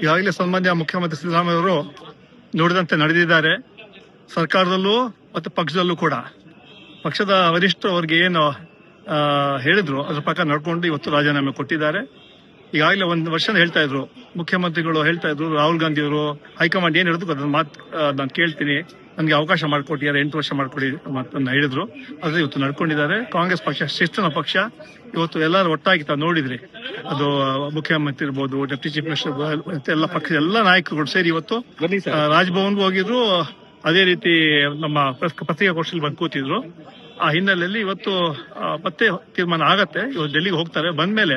ಈಗಾಗಲೇ ಸನ್ಮಾನ್ಯ ಮುಖ್ಯಮಂತ್ರಿ ಸಿದ್ದರಾಮಯ್ಯ ಅವರು ನುಡಿದಂತೆ ನಡೆದಿದ್ದಾರೆ. ಸರ್ಕಾರದಲ್ಲೂ ಮತ್ತು ಪಕ್ಷದಲ್ಲೂ ಕೂಡ ಪಕ್ಷದ ವರಿಷ್ಠರು ಅವ್ರಿಗೆ ಏನು ಹೇಳಿದ್ರು ಅದ್ರ ಪ್ರಕಾರ ನಡ್ಕೊಂಡು ಇವತ್ತು ರಾಜೀನಾಮೆ ಕೊಟ್ಟಿದ್ದಾರೆ. ಈಗಾಗಲೇ ಒಂದು ವರ್ಷ ಹೇಳ್ತಾ ಇದ್ರು, ಮುಖ್ಯಮಂತ್ರಿಗಳು ಹೇಳ್ತಾ ಇದ್ರು, ರಾಹುಲ್ ಗಾಂಧಿ ಅವರು ಹೈಕಮಾಂಡ್ ಏನ್ ಹೇಳಿದ್ರು ಅದನ್ನ ಮಾತು ನಾನು ಕೇಳ್ತೀನಿ, ನನಗೆ ಅವಕಾಶ ಮಾಡಿಕೊಟ್ಟಿದ್ದಾರೆ, 8 ವರ್ಷ ಮಾಡಿಕೊಡಿ ಮಾತನ್ನ ಹೇಳಿದ್ರು. ಆದ್ರೆ ಇವತ್ತು ನಡ್ಕೊಂಡಿದ್ದಾರೆ. ಕಾಂಗ್ರೆಸ್ ಪಕ್ಷ ಶಿಸ್ತಿನ ಪಕ್ಷ. ಇವತ್ತು ಎಲ್ಲರೂ ಒಟ್ಟಾಗಿ ತಾವು ನೋಡಿದ್ರಿ, ಅದು ಮುಖ್ಯಮಂತ್ರಿ ಇರ್ಬೋದು, ಡೆಪ್ಟಿ ಚೀಫ್ ಮಿನಿಸ್ಟರ್ ಎಲ್ಲ ಪಕ್ಷದ ಎಲ್ಲ ನಾಯಕರುಗಳು ಸೇರಿ ಇವತ್ತು ರಾಜಭವನ್ಗೂ ಹೋಗಿದ್ರು. ಅದೇ ರೀತಿ ನಮ್ಮ ಪತ್ರಿಕಾಗೋಷ್ಠಿಯಲ್ಲಿ ಬಂದು ಕೂತಿದ್ರು. ಆ ಹಿನ್ನೆಲೆಯಲ್ಲಿ ಇವತ್ತು ಮತ್ತೆ ತೀರ್ಮಾನ ಆಗತ್ತೆ. ಇವತ್ತು ಡೆಲ್ಲಿಗೆ ಹೋಗ್ತಾರೆ, ಬಂದ್ಮೇಲೆ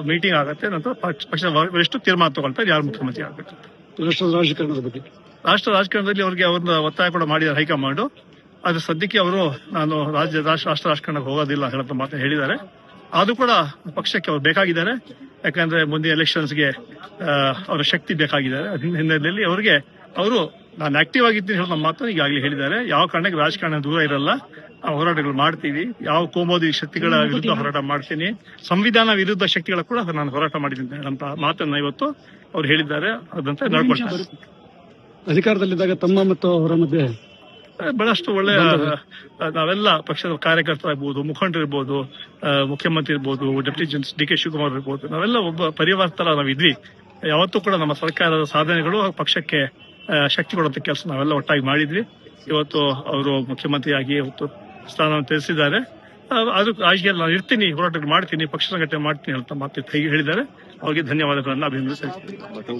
ಮೀಟಿಂಗ್ ಆಗತ್ತೆ. ನಂತರ ಪಕ್ಷದ ವರಿಷ್ಠ ತೀರ್ಮಾನ ತಗೊಳ್ತಾರೆ ಯಾರು ಮುಖ್ಯಮಂತ್ರಿ ಆಗಬೇಕು. ರಾಜಕಾರಣದ ಬಗ್ಗೆ ರಾಷ್ಟ್ರ ರಾಜಕಾರಣದಲ್ಲಿ ಅವ್ರಿಗೆ ಅವ್ರನ್ನ ಒತ್ತಾಯ ಕೂಡ ಮಾಡಿದ್ದಾರೆ ಹೈಕಮಾಂಡ್. ಆದ್ರೆ ಸದ್ಯಕ್ಕೆ ಅವರು ನಾನು ರಾಷ್ಟ್ರ ರಾಜಕಾರಣಕ್ಕೆ ಹೋಗೋದಿಲ್ಲ ಹೇಳೋ ಮಾತನ್ನು ಹೇಳಿದ್ದಾರೆ. ಅದು ಕೂಡ ಪಕ್ಷಕ್ಕೆ ಅವ್ರು ಬೇಕಾಗಿದ್ದಾರೆ. ಯಾಕಂದ್ರೆ ಮುಂದಿನ ಎಲೆಕ್ಷನ್ಸ್ಗೆ ಅವರ ಶಕ್ತಿ ಬೇಕಾಗಿದ್ದಾರೆ. ಹಿನ್ನೆಲೆಯಲ್ಲಿ ಅವರಿಗೆ ಅವರು ನಾನು ಆಕ್ಟಿವ್ ಆಗಿದ್ದೀನಿ ಹೇಳೋ ಮಾತನ್ನು ಈಗಾಗಲೇ ಹೇಳಿದ್ದಾರೆ. ಯಾವ ಕಾರಣಕ್ಕೆ ರಾಜಕಾರಣ ದೂರ ಇರಲ್ಲ, ಹೋರಾಟಗಳು ಮಾಡ್ತೀವಿ. ಯಾವ ಕೋಮೋದಿ ಶಕ್ತಿಗಳ ವಿರುದ್ಧ ಹೋರಾಟ ಮಾಡ್ತೀನಿ, ಸಂವಿಧಾನ ವಿರುದ್ಧ ಶಕ್ತಿಗಳ ಕೂಡ ನಾನು ಹೋರಾಟ ಮಾಡಿದ್ದೀನಿ ಅಂತ ಮಾತನ್ನ ಇವತ್ತು ಅವ್ರು ಹೇಳಿದ್ದಾರೆ. ಅದಂತೆ ನಡ್ಕೊಳ್ತಾರೆ. ಅಧಿಕಾರದಲ್ಲಿದ್ದಾಗ ತಮ್ಮ ಮತ್ತು ಅವರ ಮಧ್ಯೆ ಬಹಳಷ್ಟು ಒಳ್ಳೆಯ ನಾವೆಲ್ಲ ಪಕ್ಷದ ಕಾರ್ಯಕರ್ತರಾಗಬಹುದು, ಮುಖಂಡರಿರ್ಬೋದು, ಮುಖ್ಯಮಂತ್ರಿ ಇರ್ಬೋದು, ಡೆಪ್ಟಿ ಡಿ.ಕೆ. ಶಿವಕುಮಾರ್ ಇರ್ಬೋದು, ನಾವೆಲ್ಲ ಒಬ್ಬ ಪರಿವಾರ ತರ ನಾವಿದ್ವಿ. ಯಾವತ್ತೂ ಕೂಡ ನಮ್ಮ ಸರ್ಕಾರದ ಸಾಧನೆಗಳು ಪಕ್ಷಕ್ಕೆ ಶಕ್ತಿ ಕೊಡುವಂತ ಕೆಲಸ ನಾವೆಲ್ಲ ಒಟ್ಟಾಗಿ ಮಾಡಿದ್ವಿ. ಇವತ್ತು ಅವರು ಮುಖ್ಯಮಂತ್ರಿಯಾಗಿ ಇವತ್ತು ಸ್ಥಾನ ತಿಳಿಸಿದ್ದಾರೆ. ಅದು ರಾಜಕೀಯದಲ್ಲಿ ನಾನು ಇರ್ತೀನಿ, ಹೋರಾಟ ಮಾಡ್ತೀನಿ, ಪಕ್ಷ ಸಂಘಟನೆ ಮಾಡ್ತೀನಿ ಅಂತ ಮಾತು ಹೇಳಿದ್ದಾರೆ. ಅವರಿಗೆ ಧನ್ಯವಾದಗಳನ್ನು ಅಭಿನಂದಿಸ್ತೀನಿ.